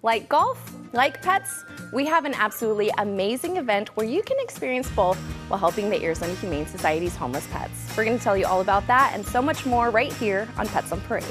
Like golf, like pets, we have an absolutely amazing event where you can experience both while helping the Arizona Humane Society's homeless pets. We're going to tell you all about that and so much more right here on Pets on Parade.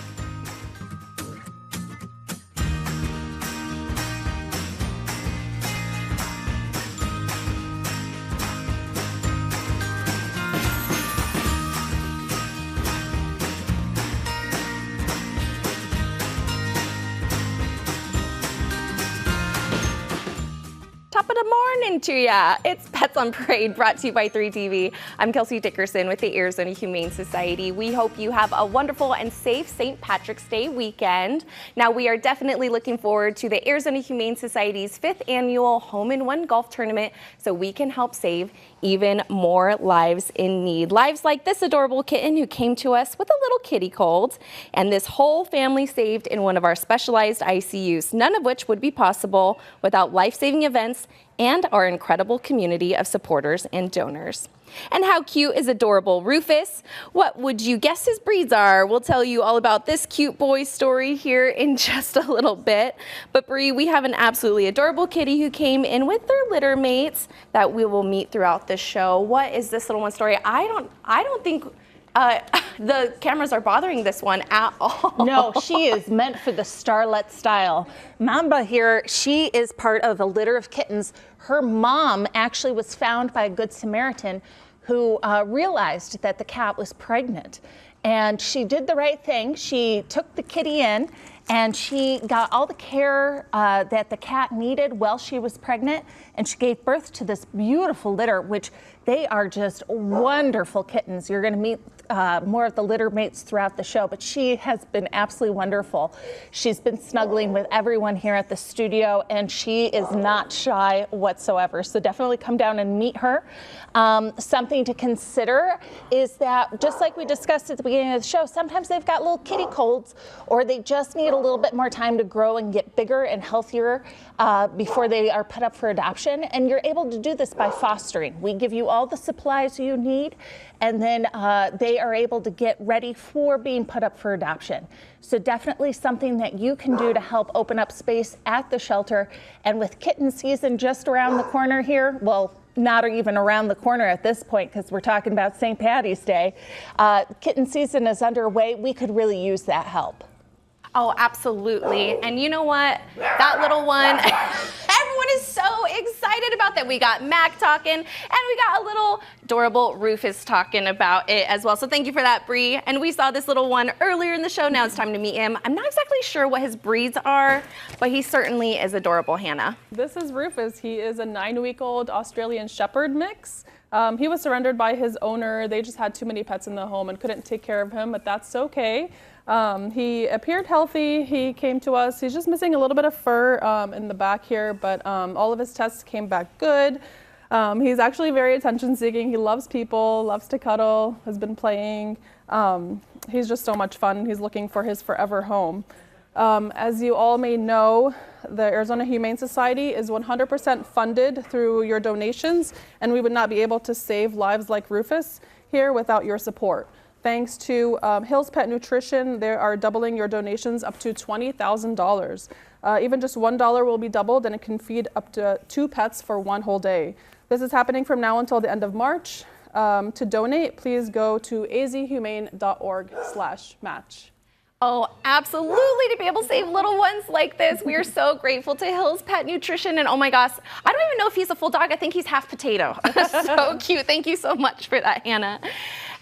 Top of the morning to ya. It's Pets on Parade brought to you by 3TV. I'm Kelsey Dickerson with the Arizona Humane Society. We hope you have a wonderful and safe St. Patrick's Day weekend. Now we are definitely looking forward to the Arizona Humane Society's 5th annual Home in One golf tournament so we can help save even more lives in need. Lives like this adorable kitten who came to us with a little kitty cold, and this whole family saved in one of our specialized ICUs, none of which would be possible without life-saving events and our incredible community of supporters and donors. And how cute is adorable Rufus? What would you guess his breeds are? We'll tell you all about this cute boy's story here in just a little bit. But Bree, we have an absolutely adorable kitty who came in with their litter mates that we will meet throughout the show. What is this little one story? I don't think the cameras are bothering this one at all. No, she is meant for the starlet style. Mamba here, she is part of a litter of kittens. Her mom actually was found by a Good Samaritan who realized that the cat was pregnant. And she did the right thing. She took the kitty in and she got all the care that the cat needed while she was pregnant. And she gave birth to this beautiful litter, which they are just wonderful kittens. You're going to meet more of the litter mates throughout the show, but she has been absolutely wonderful. She's been snuggling with everyone here at the studio, and she is not shy whatsoever. So definitely come down and meet her. Something to consider is that, just like we discussed at the beginning of the show, sometimes they've got little kitty colds, or they just need a little bit more time to grow and get bigger and healthier before they are put up for adoption. And you're able to do this by fostering. We give you all the supplies you need, and then they are able to get ready for being put up for adoption. So definitely something that you can do to help open up space at the shelter. And with kitten season just around the corner here, well, not even around the corner at this point because we're talking about St. Patty's Day, kitten season is underway. We could really use that help. Oh, absolutely. And you know what? That little one, everyone is so excited about that. We got Mac talking, and we got a little adorable Rufus talking about it as well. So thank you for that, Bree. And we saw this little one earlier in the show. Now it's time to meet him. I'm not exactly sure what his breeds are, but he certainly is adorable, Hannah. This is Rufus. He is a 9-week-old Australian Shepherd mix. He was surrendered by his owner. They just had too many pets in the home and couldn't take care of him, but that's okay. He appeared healthy. He came to us. He's just missing a little bit of fur in the back here, but all of his tests came back good. He's actually very attention-seeking. He loves people, loves to cuddle, has been playing. He's just so much fun. He's looking for his forever home. As you all may know, the Arizona Humane Society is 100% funded through your donations, and we would not be able to save lives like Rufus here without your support. Thanks to Hill's Pet Nutrition, they are doubling your donations up to $20,000. Even just $1 will be doubled, and it can feed up to 2 pets for 1 whole day. This is happening from now until the end of March. To donate, please go to azhumane.org/match. Oh, absolutely, to be able to save little ones like this. We are so grateful to Hill's Pet Nutrition. And oh my gosh, I don't even know if he's a full dog. I think he's half potato. So cute. Thank you so much for that, Hannah.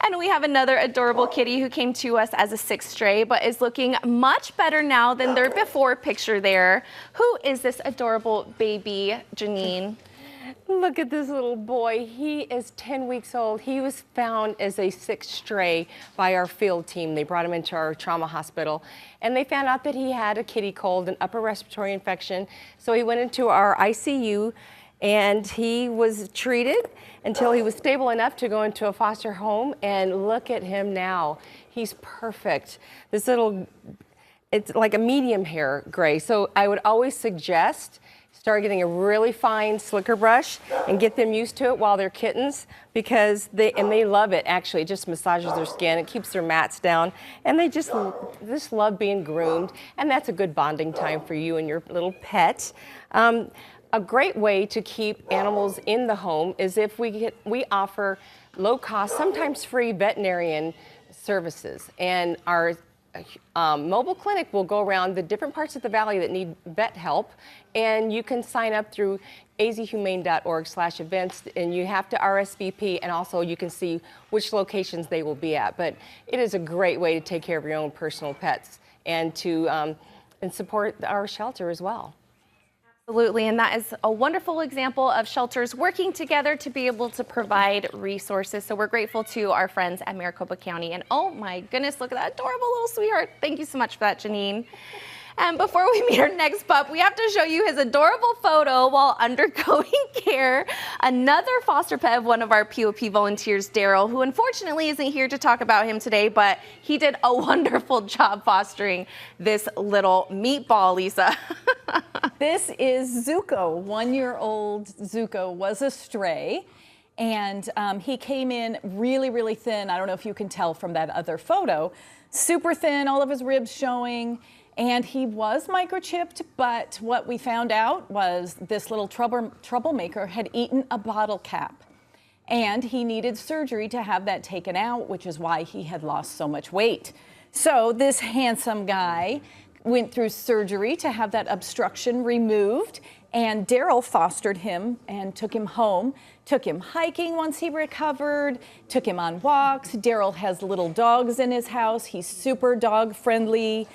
And we have another adorable kitty who came to us as a 6th stray, but is looking much better now than their before picture there. Who is this adorable baby, Janine? Look at this little boy. He is 10 weeks old. He was found as a 6th stray by our field team. They brought him into our trauma hospital, and they found out that he had a kitty cold, an upper respiratory infection. So he went into our ICU, and he was treated until he was stable enough to go into a foster home. And look at him now. He's perfect. This little, it's like a medium hair gray. So I would always suggest start getting a really fine slicker brush and get them used to it while they're kittens, because they love it. Actually, it just massages their skin, it keeps their mats down, and they just love being groomed, and that's a good bonding time for you and your little pet. A great way to keep animals in the home is if we offer low cost, sometimes free veterinarian services, and our mobile clinic will go around the different parts of the valley that need vet help, and you can sign up through azhumane.org/events, and you have to RSVP, and also you can see which locations they will be at. But it is a great way to take care of your own personal pets and to and support our shelter as well. Absolutely, and that is a wonderful example of shelters working together to be able to provide resources. So we're grateful to our friends at Maricopa County. And oh my goodness, look at that adorable little sweetheart. Thank you so much for that, Janine. And before we meet our next pup, we have to show you his adorable photo while undergoing care. Another foster pet of one of our POP volunteers, Daryl, who unfortunately isn't here to talk about him today, but he did a wonderful job fostering this little meatball, Lisa. This is Zuko. 1-year-old Zuko was a stray, and he came in really, really thin. I don't know if you can tell from that other photo. Super thin, all of his ribs showing. And he was microchipped, but what we found out was this little troublemaker had eaten a bottle cap. And he needed surgery to have that taken out, which is why he had lost so much weight. So this handsome guy went through surgery to have that obstruction removed, and Daryl fostered him and took him home, took him hiking once he recovered, took him on walks. Daryl has little dogs in his house. He's super dog friendly.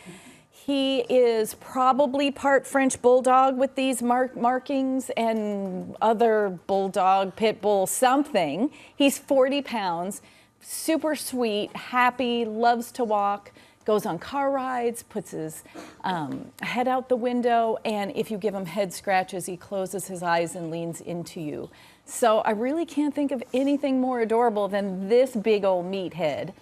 He is probably part French bulldog with these markings and other bulldog, pit bull, something. He's 40 pounds, super sweet, happy, loves to walk, goes on car rides, puts his head out the window, and if you give him head scratches, he closes his eyes and leans into you. So I really can't think of anything more adorable than this big old meathead,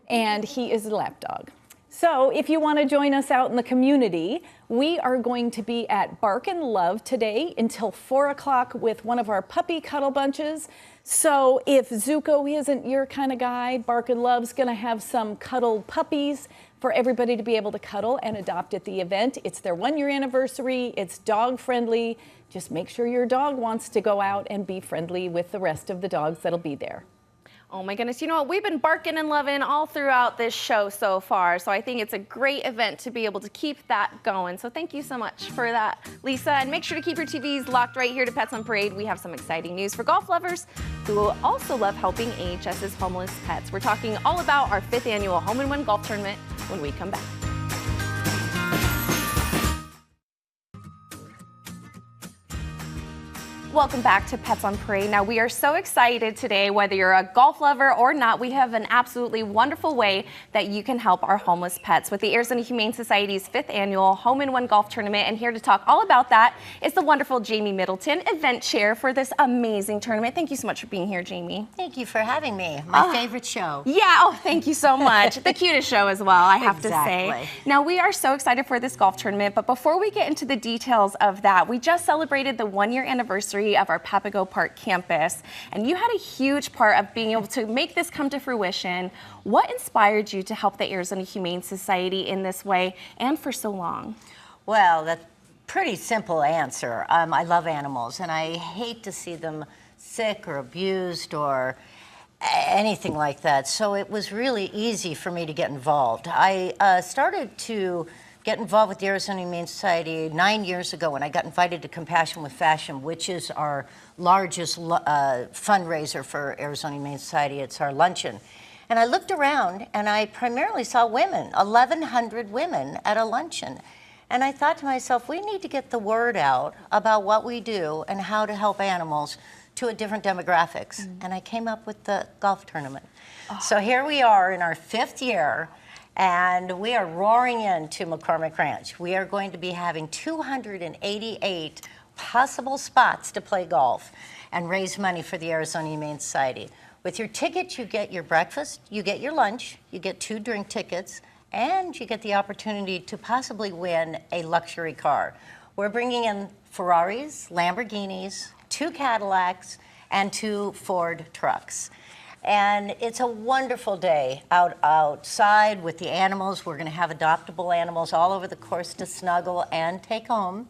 and he is a lapdog. So if you want to join us out in the community, we are going to be at Bark and Love today until 4 o'clock with one of our puppy cuddle bunches. So if Zuko isn't your kind of guy, Bark and Love's going to have some cuddle puppies for everybody to be able to cuddle and adopt at the event. It's their 1-year anniversary. It's dog friendly. Just make sure your dog wants to go out and be friendly with the rest of the dogs that'll be there. Oh my goodness, you know what? We've been barking and loving all throughout this show so far, so I think it's a great event to be able to keep that going. So thank you so much for that, Lisa. And make sure to keep your TVs locked right here to Pets on Parade. We have some exciting news for golf lovers who will also love helping AHS's homeless pets. We're talking all about our 5th annual Home and One golf tournament when we come back. Welcome back to Pets on Parade. Now, we are so excited today, whether you're a golf lover or not, we have an absolutely wonderful way that you can help our homeless pets with the Arizona Humane Society's 5th annual Home and One golf tournament. And here to talk all about that is the wonderful Jamie Middleton, event chair for this amazing tournament. Thank you so much for being here, Jamie. Thank you for having me. My favorite show. Yeah, oh, thank you so much. The cutest show as well, I have to say. Now, we are so excited for this golf tournament, but before we get into the details of that, we just celebrated the 1-year anniversary of our Papago Park campus, and you had a huge part of being able to make this come to fruition. What inspired you to help the Arizona Humane Society in this way and for so long? Well, that's a pretty simple answer. I love animals, and I hate to see them sick or abused or anything like that. So it was really easy for me to get involved. I started to get involved with the Arizona Humane Society 9 years ago when I got invited to Compassion with Fashion, which is our largest fundraiser for Arizona Humane Society. It's our luncheon. And I looked around and I primarily saw women, 1,100 women at a luncheon. And I thought to myself, we need to get the word out about what we do and how to help animals to a different demographics. And I came up with the golf tournament. So here we are in our 5th year. And we are roaring into McCormick Ranch. We are going to be having 288 possible spots to play golf and raise money for the Arizona Humane Society. With your ticket, you get your breakfast, you get your lunch, you get 2 drink tickets, and you get the opportunity to possibly win a luxury car. We're bringing in Ferraris, Lamborghinis, 2 Cadillacs, and 2 Ford trucks. And it's a wonderful day outside with the animals. We're going to have adoptable animals all over the course to snuggle and take home.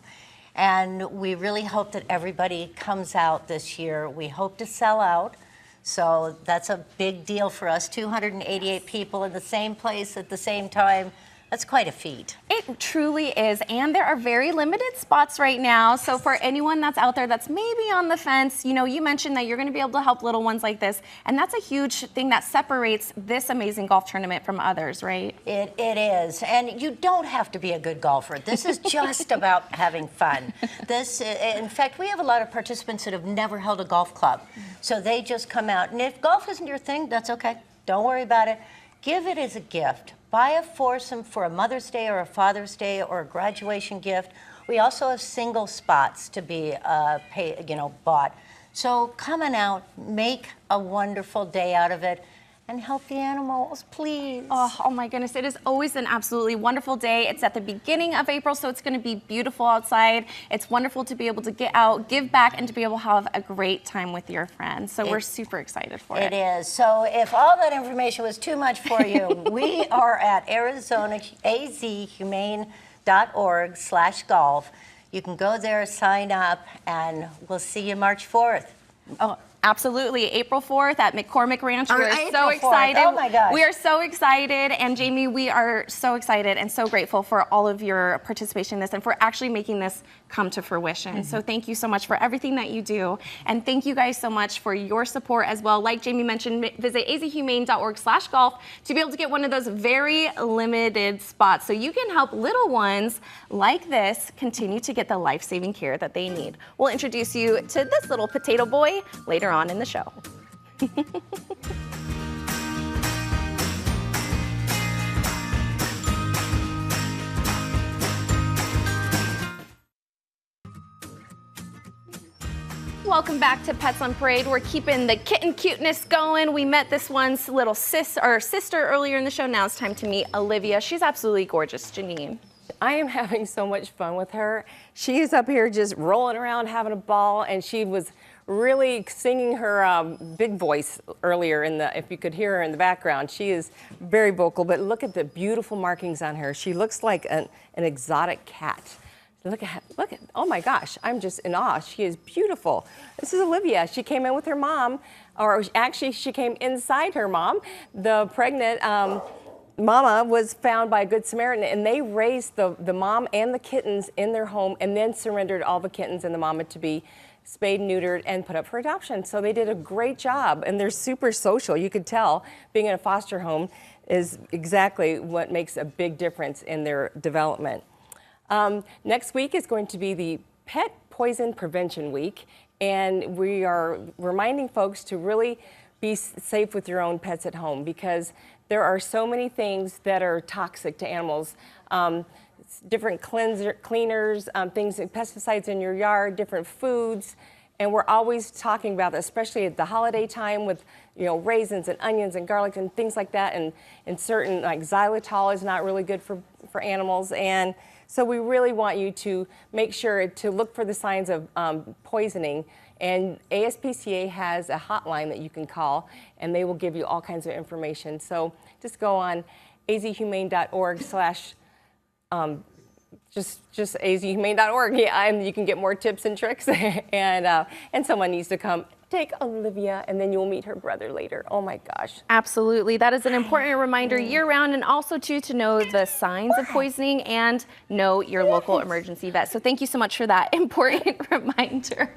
And we really hope that everybody comes out this year. We hope to sell out. So that's a big deal for us. 288 people in the same place at the same time. That's quite a feat. It truly is, and there are very limited spots right now. So for anyone that's out there that's maybe on the fence, you know, you mentioned that you're going to be able to help little ones like this, and that's a huge thing that separates this amazing golf tournament from others, right? It is, and you don't have to be a good golfer. This is just about having fun. In fact, we have a lot of participants that have never held a golf club, so they just come out. And if golf isn't your thing, that's okay. Don't worry about it. Give it as a gift. Buy a foursome for a Mother's Day or a Father's Day or a graduation gift. We also have single spots to be bought. So come on out, make a wonderful day out of it, and help the animals, please. Oh my goodness, it is always an absolutely wonderful day. It's at the beginning of April, so it's going to be beautiful outside. It's wonderful to be able to get out, give back, and to be able to have a great time with your friends. So we're super excited for it. It is. So if all that information was too much for you, we are at azhumane.org/golf. You can go there, sign up, and we'll see you March 4th. Oh, absolutely. April 4th at McCormick Ranch. We are April so 4th. excited. Oh my gosh. We are so excited. And Jamie, we are so excited and so grateful for all of your participation in this and for actually making this come to fruition. So thank you so much for everything that you do. And thank you guys so much for your support as well. Like Jamie mentioned, visit azhumane.org/golf to be able to get one of those very limited spots so you can help little ones like this continue to get the life-saving care that they need. We'll introduce you to this little potato boy later on in the show. Welcome back to Pets on Parade. We're keeping the kitten cuteness going. We met this one's little sister earlier in the show. Now it's time to meet Olivia. She's absolutely gorgeous, Janine. I am having so much fun with her. She is up here just rolling around, having a ball, and she was really singing her big voice earlier if you could hear her in the background. She is very vocal, but look at the beautiful markings on her. She looks like an exotic cat. Look at, oh my gosh, I'm just in awe. She is beautiful. This is Olivia. She came in with her mom, or actually she came inside her mom. The pregnant mama was found by a Good Samaritan, and they raised the mom and the kittens in their home and then surrendered all the kittens and the mama to be spayed, neutered, and put up for adoption. So they did a great job, and they're super social. You could tell being in a foster home is exactly what makes a big difference in their development. Next week is going to be the Pet Poison Prevention Week, and we are reminding folks to really be safe with your own pets at home because there are so many things that are toxic to animals. Different cleaners, things, pesticides in your yard, different foods, and we're always talking about that, especially at the holiday time with raisins and onions and garlic and things like that, and certain like xylitol is not really good for animals, and so we really want you to make sure to look for the signs of poisoning. And ASPCA has a hotline that you can call, and they will give you all kinds of information. So just go on azhumane.org/ just azhumane.org, yeah, and you can get more tips and tricks. And someone needs to come take Olivia, and then you'll meet her brother later. Oh my gosh. Absolutely. That is an important reminder year-round, and also too to know the signs of poisoning and know your local emergency vet. So thank you so much for that important reminder.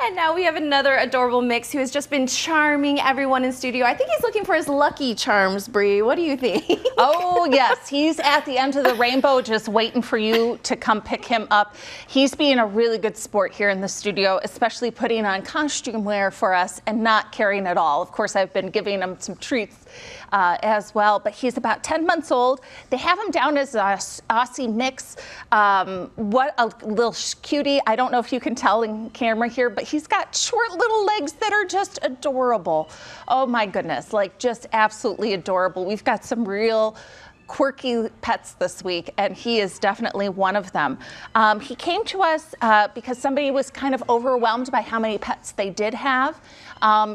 And now we have another adorable mix who has just been charming everyone in studio. I think he's looking for his lucky charms, Bree. What do you think? Oh, yes. He's at the end of the rainbow just waiting for you to come pick him up. He's being a really good sport here in the studio, especially putting on costume wear for us and not caring at all. Of course, I've been giving him some treats as well, but he's about 10 months old. They have him down as a Aussie mix. What a little cutie. I don't know if you can tell in camera here, but he's got short little legs that are just adorable. Oh my goodness, like just absolutely adorable. We've got some real quirky pets this week, and he is definitely one of them. He came to us because somebody was kind of overwhelmed by how many pets they did have.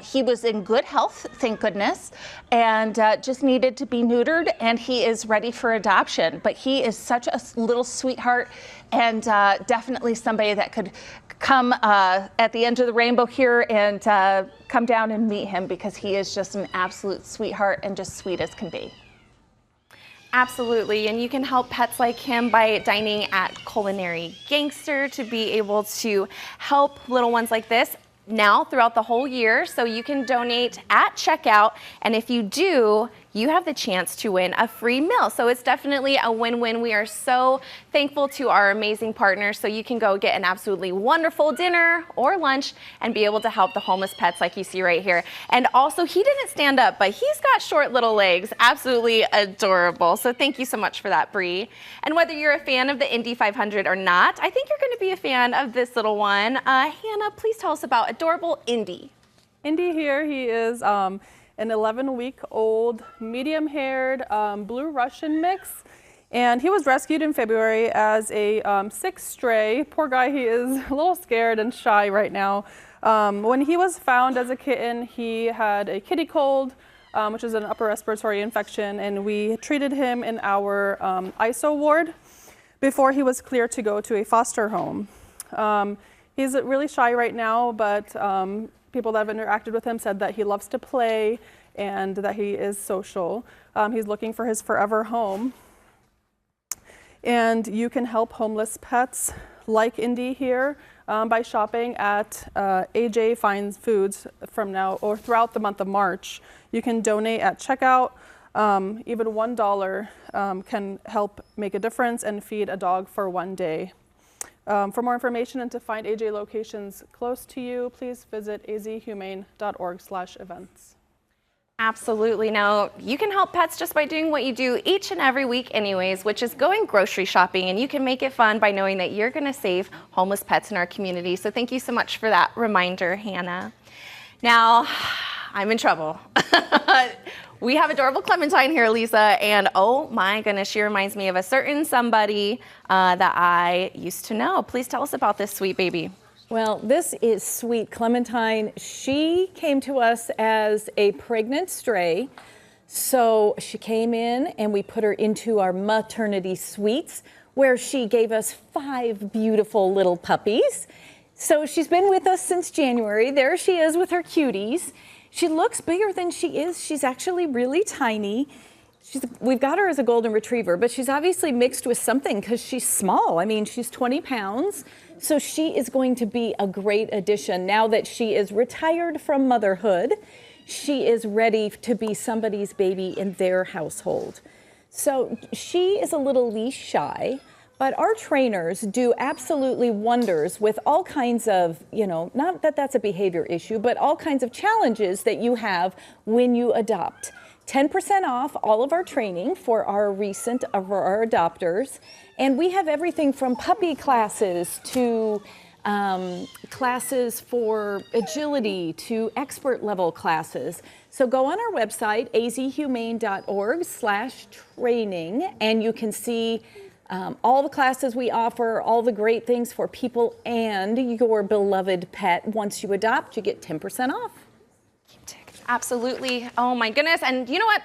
He was in good health, thank goodness, and just needed to be neutered, and he is ready for adoption. But he is such a little sweetheart, and definitely somebody that could come at the end of the rainbow here and come down and meet him, because he is just an absolute sweetheart and just sweet as can be. Absolutely, and you can help pets like him by dining at Culinary Gangster to be able to help little ones like this now throughout the whole year. So you can donate at checkout, and if you do, you have the chance to win a free meal. So it's definitely a win-win. We are so thankful to our amazing partners. So you can go get an absolutely wonderful dinner or lunch and be able to help the homeless pets like you see right here. And also, he didn't stand up, but he's got short little legs. Absolutely adorable. So thank you so much for that, Bree. And whether you're a fan of the Indy 500 or not, I think you're going to be a fan of this little one. Hannah, please tell us about adorable Indy. Indy here, he is an 11-week-old, medium-haired blue Russian mix. And he was rescued in February as a sick stray. Poor guy, he is a little scared and shy right now. When he was found as a kitten, he had a kitty cold, which is an upper respiratory infection, and we treated him in our ISO ward before he was cleared to go to a foster home. He's really shy right now, but people that have interacted with him said that he loves to play and that he is social. He's looking for his forever home. And you can help homeless pets like Indy here by shopping at AJ Finds Foods from now or throughout the month of March. You can donate at checkout. Even $1 can help make a difference and feed a dog for one day. For more information and to find AJ locations close to you, please visit azhumane.org/events. Absolutely. Now, you can help pets just by doing what you do each and every week anyways, which is going grocery shopping, and you can make it fun by knowing that you're going to save homeless pets in our community. So thank you so much for that reminder, Hannah. Now, I'm in trouble. We have adorable Clementine here, Lisa, and oh my goodness, she reminds me of a certain somebody that I used to know. Please tell us about this sweet baby. Well, this is sweet Clementine. She came to us as a pregnant stray. So she came in and we put her into our maternity suites, where she gave us 5 beautiful little puppies. So she's been with us since January. There she is with her cuties. She looks bigger than she is. She's actually really tiny. We've got her as a golden retriever, but she's obviously mixed with something because she's small. I mean, she's 20 pounds. So she is going to be a great addition. Now that she is retired from motherhood, she is ready to be somebody's baby in their household. So she is a little leash shy, but our trainers do absolutely wonders with all kinds of, not that that's a behavior issue, but all kinds of challenges that you have when you adopt. 10% off all of our training for our adopters. And we have everything from puppy classes to classes for agility to expert level classes. So go on our website, azhumane.org/training, and you can see all the classes we offer, all the great things for people and your beloved pet. Once you adopt, you get 10% off. Absolutely. Oh my goodness. And you know what?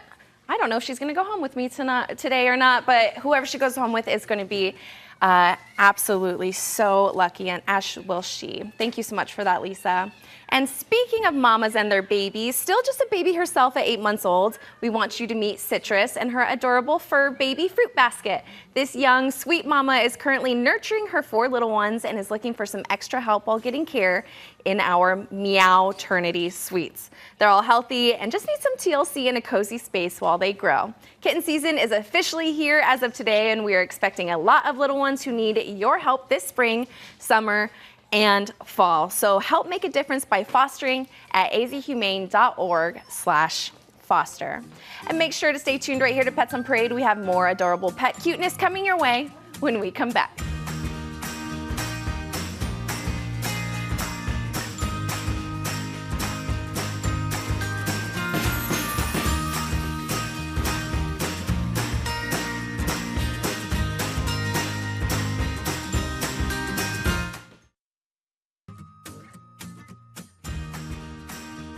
I don't know if she's going to go home with me today or not, but whoever she goes home with is going to be absolutely so lucky, and as will she. Thank you so much for that, Lisa. And speaking of mamas and their babies, still just a baby herself at 8 months old, we want you to meet Citrus and her adorable fur baby fruit basket. This young, sweet mama is currently nurturing her 4 little ones and is looking for some extra help while getting care in our Meow-ternity suites. They're all healthy and just need some TLC and a cozy space while they grow. Kitten season is officially here as of today, and we are expecting a lot of little ones who need your help this spring, summer, and fall. So help make a difference by fostering at azhumane.org/foster. And make sure to stay tuned right here to Pets on Parade. We have more adorable pet cuteness coming your way when we come back.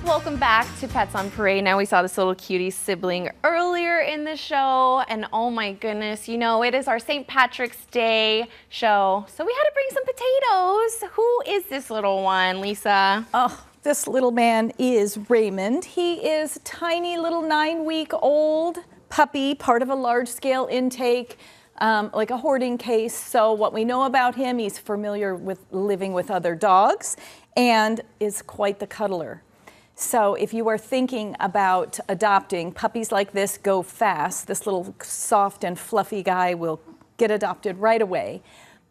Welcome back to Pets on Parade. Now we saw this little cutie sibling earlier in the show, and oh my goodness, you know, it is our St. Patrick's Day show, so we had to bring some potatoes. Who is this little one, Lisa? Oh, this little man is Raymond. He is a tiny little 9-week-old puppy, part of a large-scale intake, like a hoarding case. So what we know about him, he's familiar with living with other dogs and is quite the cuddler. So if you are thinking about adopting, puppies like this go fast. This little soft and fluffy guy will get adopted right away.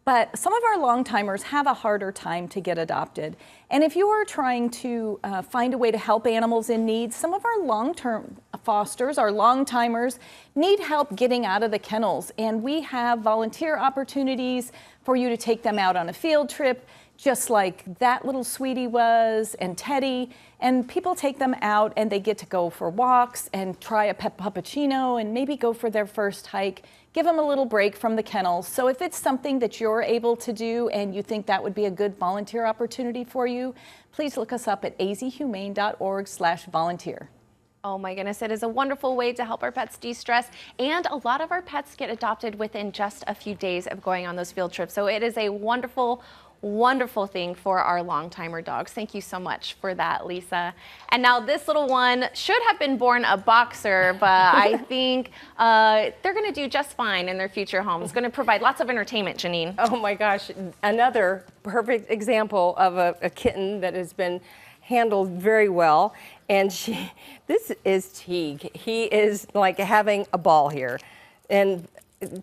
But some of our long-timers have a harder time to get adopted. And if you are trying to find a way to help animals in need, some of our long-term fosters, our long-timers, need help getting out of the kennels. And we have volunteer opportunities for you to take them out on a field trip, just like that little sweetie was, and Teddy. And people take them out and they get to go for walks and try a pet puppuccino and maybe go for their first hike. Give them a little break from the kennels. So if it's something that you're able to do and you think that would be a good volunteer opportunity for you, please look us up at azhumane.org/volunteer. Oh my goodness, it is a wonderful way to help our pets de-stress, and a lot of our pets get adopted within just a few days of going on those field trips. So it is a wonderful thing for our long-timer dogs. Thank you so much for that, Lisa. And now this little one should have been born a boxer, but I think they're gonna do just fine in their future home. It's gonna provide lots of entertainment, Janine. Oh my gosh, another perfect example of a kitten that has been handled very well. And this is Teague. He is like having a ball here. And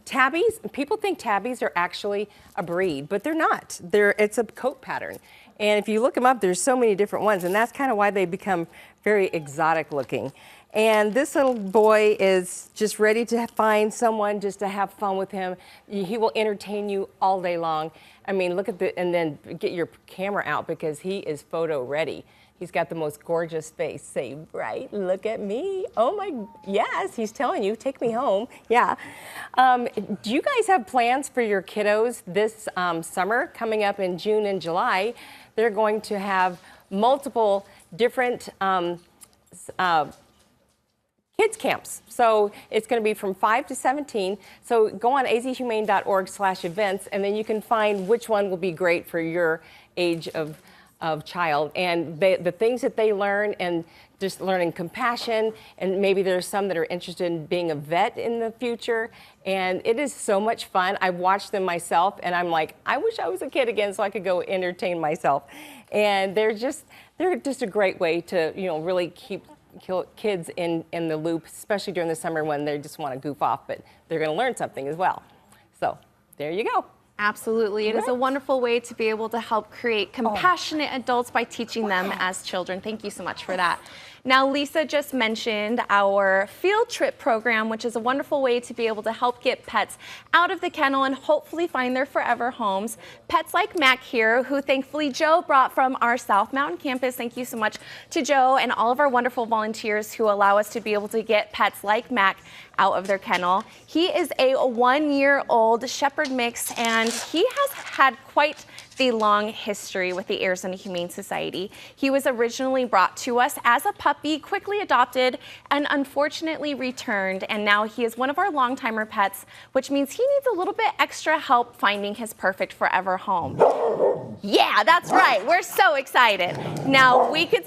tabbies, people think tabbies are actually a breed, but they're not. It's a coat pattern. And if you look them up, there's so many different ones, and that's kind of why they become very exotic looking. And this little boy is just ready to find someone just to have fun with him. He will entertain you all day long. I mean, look at and then get your camera out because he is photo ready. He's got the most gorgeous face. Say, right, look at me. Oh my, yes, he's telling you, take me home. Yeah. Do you guys have plans for your kiddos this summer? Coming up in June and July, they're going to have multiple different kids camps. So it's going to be from 5 to 17. So go on azhumane.org/events, and then you can find which one will be great for your age of child, and the things that they learn, and just learning compassion, and maybe there's some that are interested in being a vet in the future, and it is so much fun. I've watched them myself, and I'm like, I wish I was a kid again so I could go entertain myself. And they're just a great way to, you know, really keep kids in the loop, especially during the summer when they just want to goof off, but they're going to learn something as well. So there you go. Absolutely. It is a wonderful way to be able to help create compassionate adults by teaching them as children. Thank you so much for that. Now, Lisa just mentioned our field trip program, which is a wonderful way to be able to help get pets out of the kennel and hopefully find their forever homes. Pets like Mac here, who thankfully Joe brought from our South Mountain campus. Thank you so much to Joe and all of our wonderful volunteers who allow us to be able to get pets like Mac out of their kennel. He is a 1-year-old shepherd mix, and he has had quite the long history with the Arizona Humane Society. He was originally brought to us as a puppy, quickly adopted, and unfortunately returned, and now he is one of our long-timer pets, which means he needs a little bit extra help finding his perfect forever home. Yeah, that's right. We're so excited. Now we could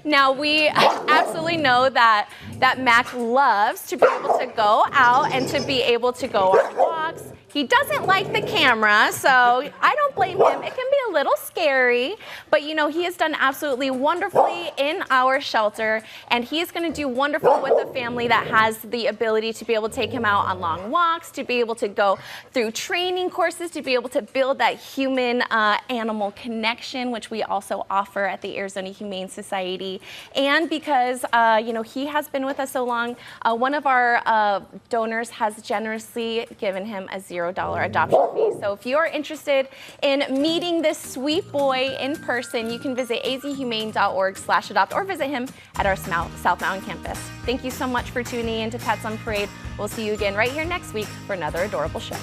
now we absolutely know that Mac loves to be able to go out and to be able to go on walks. He doesn't like the camera, so I don't blame him. It can be a little scary, but you know, he has done absolutely wonderfully in our shelter, and he is going to do wonderful with a family that has the ability to be able to take him out on long walks, to be able to go through training courses, to be able to build that human-animal connection, which we also offer at the Arizona Humane Society. And because you know, he has been with us so long, one of our donors has generously given him a $0 adoption fee. So if you're interested in meeting this sweet boy in person, you can visit azhumane.org/adopt or visit him at our South Mountain campus. Thank you so much for tuning in to Pets on Parade. We'll see you again right here next week for another adorable show.